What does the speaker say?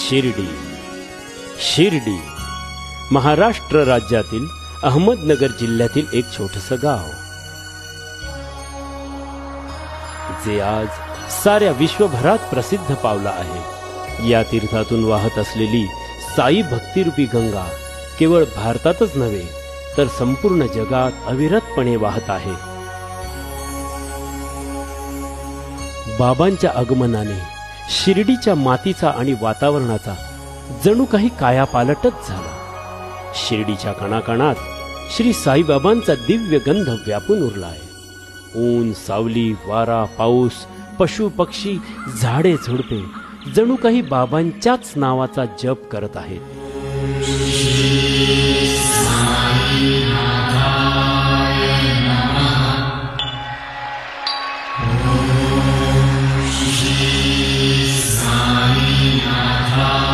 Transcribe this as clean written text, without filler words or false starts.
शिर्डी. शिर्डी महाराष्ट्र राज्यातील अहमदनगर जिल्ह्यातील एक छोटस गाव, जे आज साऱ्या विश्वभरात प्रसिद्ध पावलं आहे. या तीर्थातून वाहत असलेली साई भक्तिरूपी गंगा केवळ भारतातच नव्हे तर संपूर्ण जगात अविरतपणे वाहत आहे. बाबांच्या आगमनाने शिर्डीच्या मातीचा आणि वातावरणाचा जणू काही कायापालटच झाला. शिर्डीच्या कणाकणात श्री साईबाबांचा दिव्य गंध व्यापून उरलाय. ऊन, सावली, वारा, पाऊस, पशु पक्षी, झाडे झुडपे जणू काही बाबांच्याच नावाचा जप करत आहेत. साईनाथाय